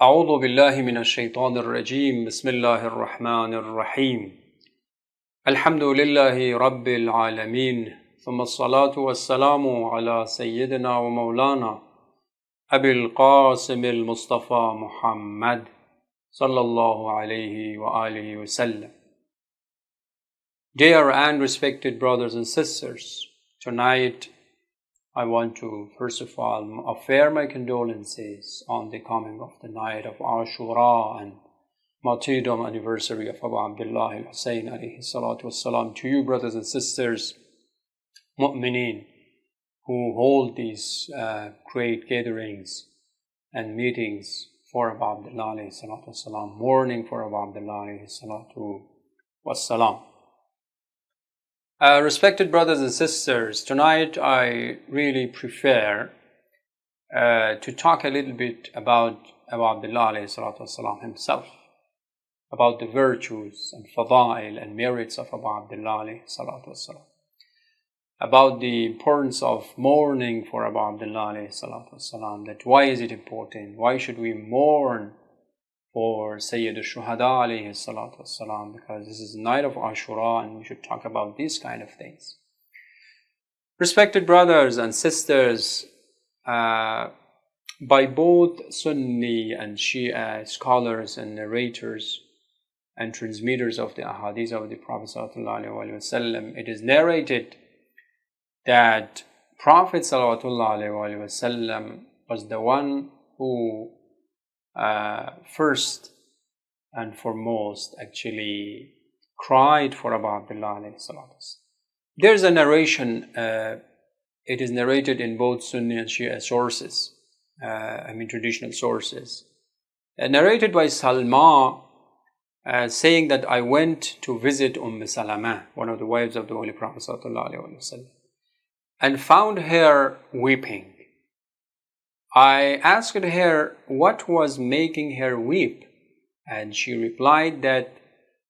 أعوذ بالله من الشيطان الرجيم بسم الله الرحمن الرحيم الحمد لله رب العالمين ثم الصلاة والسلام على سيدنا ومولانا أبي القاسم المصطفى محمد صلى الله عليه وآله وسلم. Dear and respected brothers and sisters, tonight I want to first of all offer my condolences on the coming of the night of Ashura and martyrdom anniversary of Abu Abdullah al-Hussein alayhi salatu wassalam to you brothers and sisters, mu'mineen, who hold these great gatherings and meetings for Abu Abdullah alayhi salatu wassalam, mourning for Abu Abdullah alayhi salatu wassalam. Respected brothers and sisters, tonight I really prefer to talk a little bit about Abu Abdullah alayhi salatu wasalam himself, about the virtues and fadail and merits of Abu Abdullah alayhi salatu wasalam, about the importance of mourning for Abu Abdullah alayhi salatu wasalam, that why is it important, why should we mourn for Sayyid al-Shuhada alayhi salatu wassalam, because this is the night of Ashura and we should talk about these kind of things. Respected brothers and sisters, by both Sunni and Shia scholars and narrators and transmitters of the ahadith of the Prophet sallallahu alaihi wasallam, it is narrated that Prophet sallallahu alaihi wasallam was the one who first and foremost actually cried for Abu Abdullah alayhi salatu. There's a narration, it is narrated in both Sunni and Shia sources, traditional sources, narrated by Salma, saying that I went to visit Salama, one of the wives of the Holy Prophet sallallahu alaihi wasallam, and found her weeping. I asked her what was making her weep, and she replied that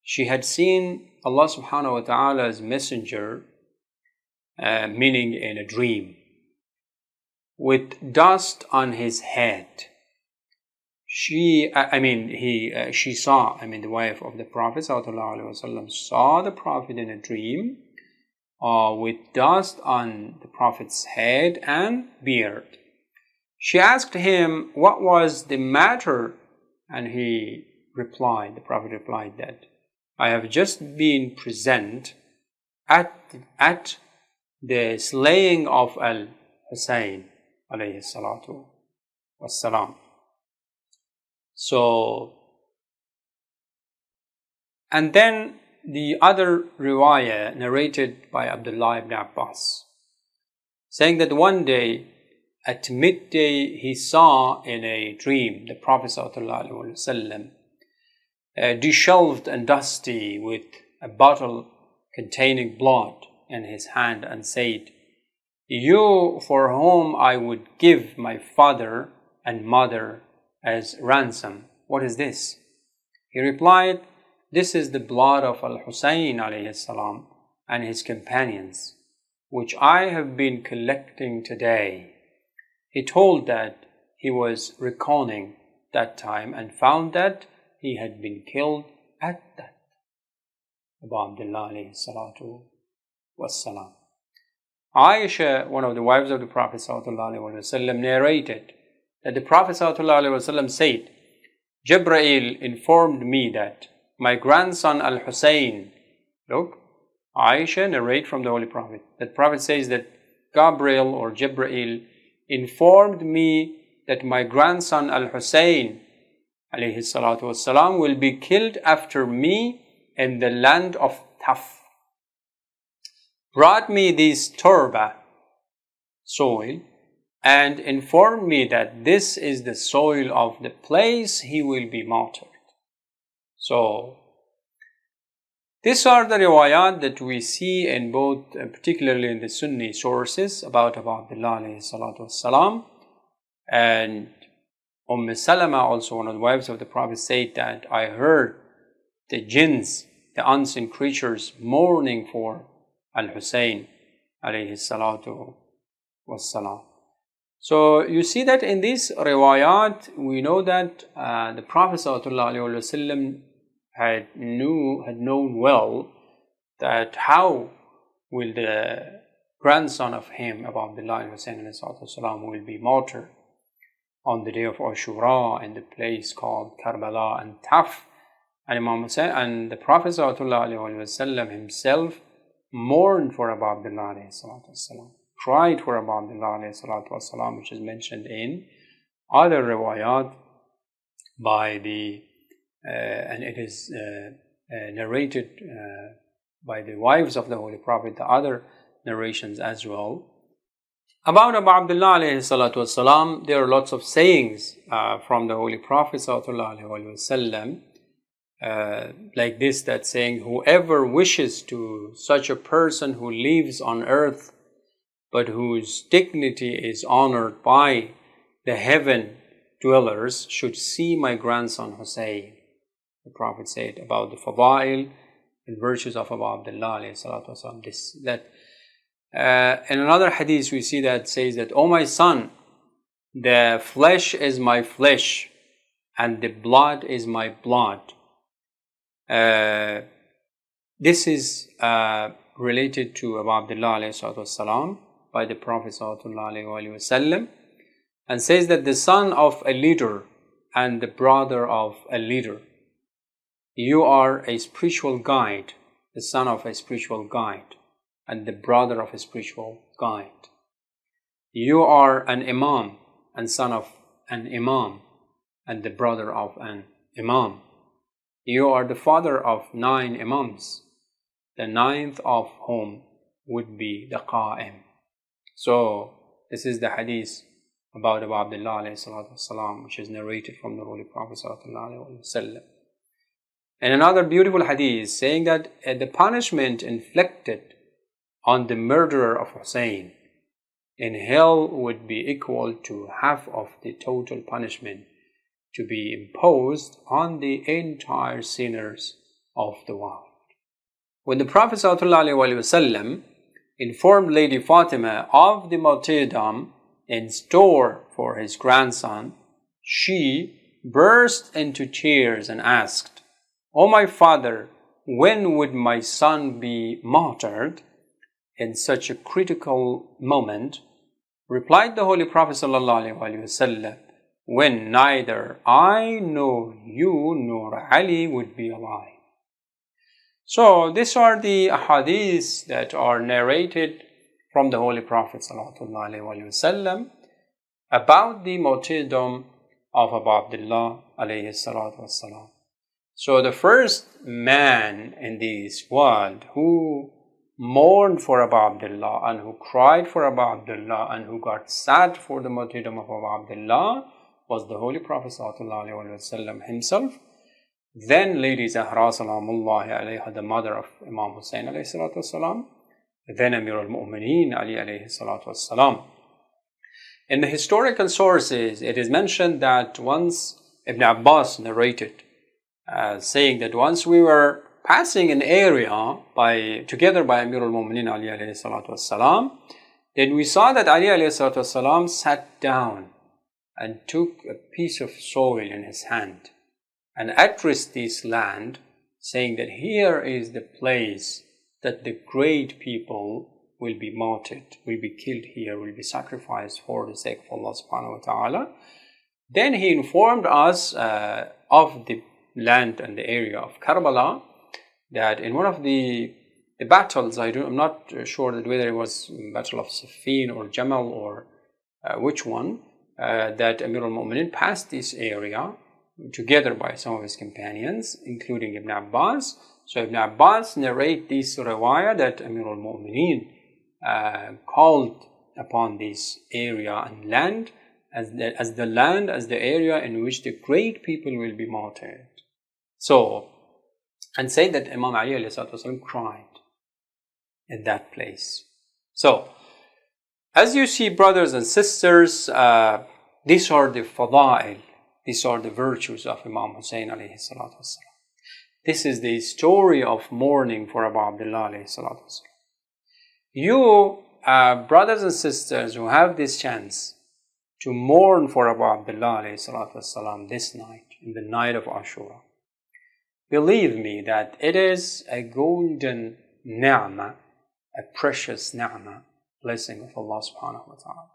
she had seen Allah subhanahu wa ta'ala's messenger, meaning in a dream, with dust on his head. She saw, the wife of the Prophet sallallahu alaihi wasallam saw the Prophet in a dream with dust on the Prophet's head and beard. She asked him what was the matter, and the Prophet replied that I have just been present at the slaying of al-Hussein alayhi salatu wassalam. So, and then the other riwayah narrated by Abdullah ibn Abbas, saying that one day at midday he saw in a dream the Prophet ﷺ disheveled and dusty with a bottle containing blood in his hand and said, "You for whom I would give my father and mother as ransom, what is this?" He replied, "This is the blood of al-Hussein alayhi salam and his companions, which I have been collecting today." He told that he was reckoning that time and found that he had been killed at that. Abu Abdullah alayhi salatu wassalam. Aisha, one of the wives of the Prophet sallallahu alaihi wasallam, narrated that the Prophet sallallahu alaihi wasallam said, "Jibreel informed me that my grandson al-Hussein," look, Aisha narrate from the Holy Prophet, that Prophet says that Gabriel or Jibreel informed me that my grandson al-Hussein alayhi salatu wassalam will be killed after me in the land of Taf. Brought me this turba, soil, and informed me that this is the soil of the place he will be martyred. So, these are the riwayat that we see in both, particularly in the Sunni sources about Abu Abdullah alayhi salatu wassalam. And Salama, also one of the wives of the Prophet, said that I heard the jinns, the unseen creatures, mourning for al-Hussein alayhi salatu wassalam. So you see that in these riwayat, we know that the Prophet ﷺ had known well that how will the grandson of him, Abu Abdullah al-Hussein will be martyred on the day of Ashura in the place called Karbala and Taf. And Imam Hussein and the Prophet ﷺ himself mourned for Abu Abdullah ﷺ, cried for Abu Abdullah ﷺ, which is mentioned in other riwayat by the and it is narrated by the wives of the Holy Prophet, the other narrations as well. About Abu Abdullah ﷺ, there are lots of sayings from the Holy Prophet ﷺ, like this, that saying, whoever wishes to such a person who lives on earth but whose dignity is honored by the heaven dwellers should see my grandson Hussein. The Prophet said about the fada'il and virtues of Abu Abdullah ﷺ. In another hadith we see that says that, O my son, the flesh is my flesh and the blood is my blood. This is related to Abu Abdullah ﷺ by the Prophet ﷺ, and says that the son of a leader and the brother of a leader, you are a spiritual guide, the son of a spiritual guide and the brother of a spiritual guide. You are an imam and son of an imam and the brother of an imam. You are the father of 9 imams, the 9th of whom would be the qa'im. So this is the hadith about Abu Abdullah ﷺ, which is narrated from the Holy Prophet ﷺ. And another beautiful hadith saying that the punishment inflicted on the murderer of Hussein in hell would be equal to half of the total punishment to be imposed on the entire sinners of the world. When the Prophet ﷺ informed Lady Fatima of the martyrdom in store for his grandson, she burst into tears and asked, O my father, when would my son be martyred? In such a critical moment, replied the Holy Prophet ﷺ, when neither I nor you nor Ali would be alive. So these are the hadiths that are narrated from the Holy Prophet ﷺ about the martyrdom of Abu Abdullah alayhi salatu wassalam. So the first man in this world who mourned for Abu Abdullah and who cried for Abu Abdullah and who got sad for the martyrdom of Abu Abdullah was the Holy Prophet ﷺ himself. Then Lady Zahra salamullahi alayha, the mother of Imam Hussein alayhi salatu wasalam. Then Amir al-Mu'mineen Ali alayhi salatu wasalam. In the historical sources, it is mentioned that once Ibn Abbas narrated, saying that once we were passing an area together by Amir al-Mu'mineen Ali alayhi salatu wasalam, then we saw that Ali alayhi salatu wasalam sat down and took a piece of soil in his hand and addressed this land, saying that here is the place that the great people will be martyred, will be killed here, will be sacrificed for the sake of Allah subhanahu wa ta'ala. Then he informed us of the land and the area of Karbala, that in one of the battles, I'm not sure that whether it was Battle of Siffin or Jamal or which one, that Amir al-Mu'mineen passed this area together by some of his companions, including Ibn Abbas. So Ibn Abbas narrate this riwayah that Amir al-Mu'mineen called upon this area and land as the area in which the great people will be martyred. So, and say that Imam Ali alayhi salatu wasalam cried in that place. So, as you see, brothers and sisters, these are the fada'il, these are the virtues of Imam Hussein alayhi salatu wasalam. This is the story of mourning for Abu Abdullah alayhi salatu wasalam. You, brothers and sisters who have this chance to mourn for Abu Abdullah والسلام, this night, in the night of Ashura. Believe me that it is a golden ni'mah, a precious ni'mah, blessing of Allah subhanahu wa ta'ala.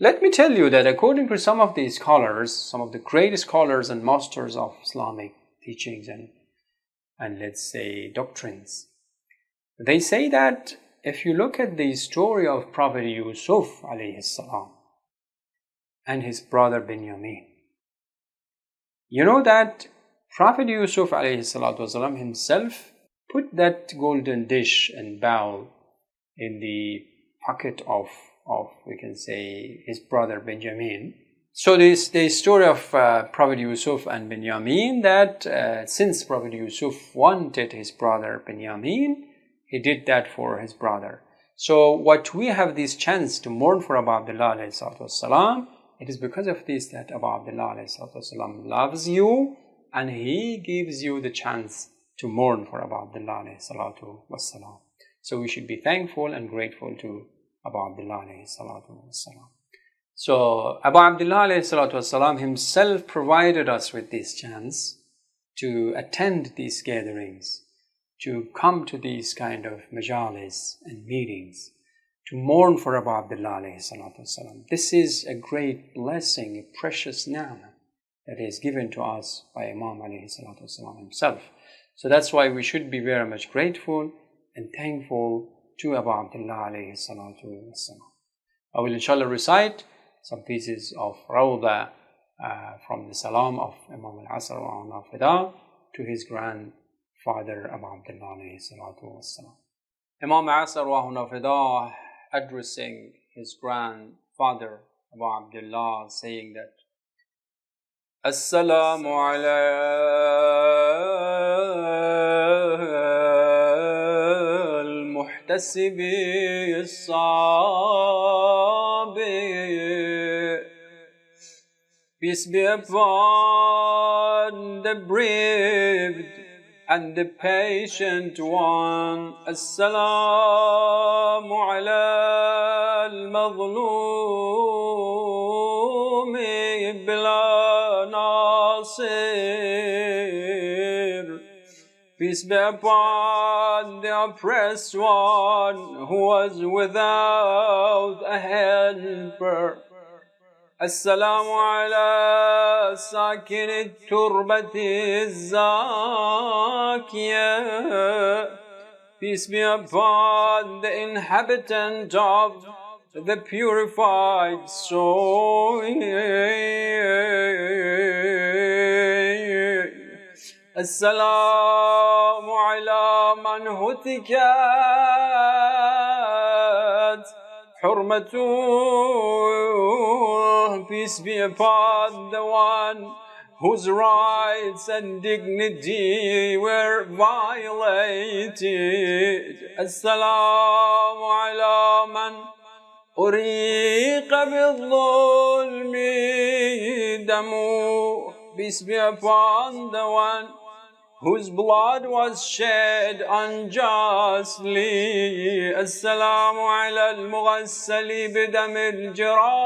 Let me tell you that according to some of these scholars, some of the greatest scholars and masters of Islamic teachings and let's say doctrines, they say that if you look at the story of Prophet Yusuf alayhi salam and his brother Benjamin, you know that Prophet Yusuf alayhi salatu wasalam himself put that golden dish and bowl in the pocket of we can say his brother Benjamin. So this the story of Prophet Yusuf and Benjamin, that since Prophet Yusuf wanted his brother Benjamin, he did that for his brother. So what we have this chance to mourn for Abu Abdullah والسلام, it is because of this that Abu Abdullah والسلام loves you and he gives you the chance to mourn for Abu Abdullah والسلام. So we should be thankful and grateful to Abu Abdullah والسلام. So Abu Abdullah والسلام himself provided us with this chance to attend these gatherings, to come to these kind of majalis and meetings, to mourn for Abu Abdullah والسلام. This is a great blessing, a precious ni'mah that is given to us by Imam والسلام himself. So that's why we should be very much grateful and thankful to Abu Abdullah والسلام. I will inshallah recite some pieces of Rawda from the Salam of Imam al-Asr wa Nafida to his grandfather Abu Abdullah والسلام. Imam al-Asr wa Nafida addressing his grandfather Abu Abdullah, saying that Assalamu ala al-muhtasibi as-sabi. Peace be upon the brave and the patient one. Assalamu ala al-mazlumi bila nasir. Peace be upon the oppressed one who was without a helper. Assalamu ala sakin al-turbati al-zakiyah. Peace be upon the inhabitant of the purified soul. Assalamu ala man hutikat hurmatuh. Peace be upon the one whose rights and dignity were violated. Assalamu ala man uriqa bil-dhulmi damuh. Peace be upon the one whose blood was shed unjustly. Assalamu ala al-mughassali bidam al-jirah.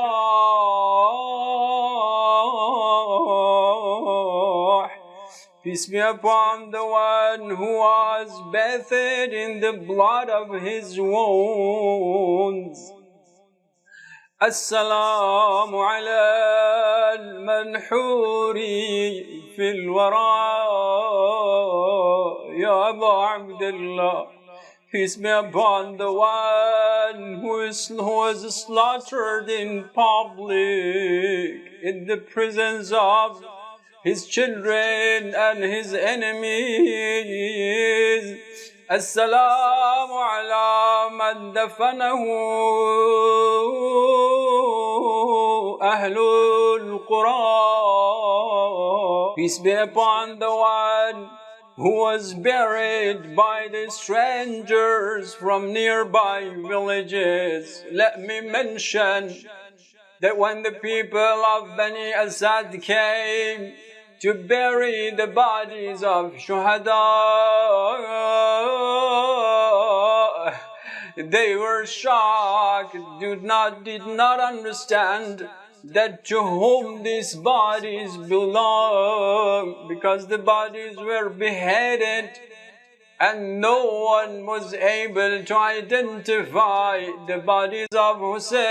Peace be upon the one who was bathed in the blood of his wounds. Assalamu ala al-manhuri fil wara. Ya Abu Abdullah. Peace be upon the one who was slaughtered in public in the presence of his children and his enemies. Assalamu ala man dafanahu ahlul Qura. Peace be upon the one who was buried by the strangers from nearby villages. Let me mention that when the people of Bani Asad came to bury the bodies of shuhada, They were shocked, did not understand that to whom these bodies belong, because the bodies were beheaded and no one was able to identify the bodies of Hussein.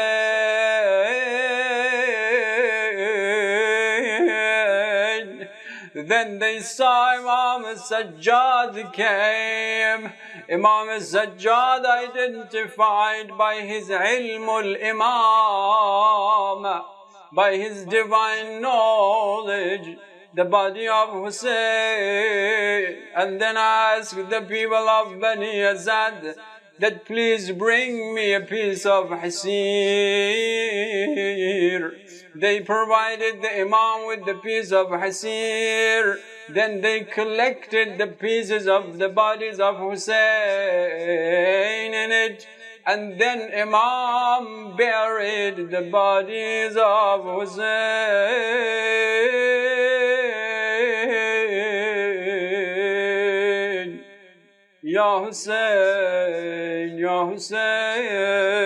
Then they saw Imam Sajjad came. Imam Sajjad identified by his ilmul imam, by his divine knowledge, the body of Hussein, and then asked the people of Bani Azad that please bring me a piece of hasir. They provided the Imam with the piece of hasir. Then they collected the pieces of the bodies of Hussein in it. And then Imam buried the bodies of Hussein. Ya Hussein, Ya Hussein,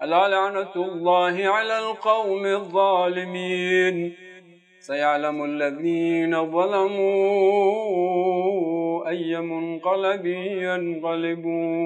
ألا لعنة الله على القوم الظالمين سيعلم الذين ظلموا أي منقلب ينقلبون.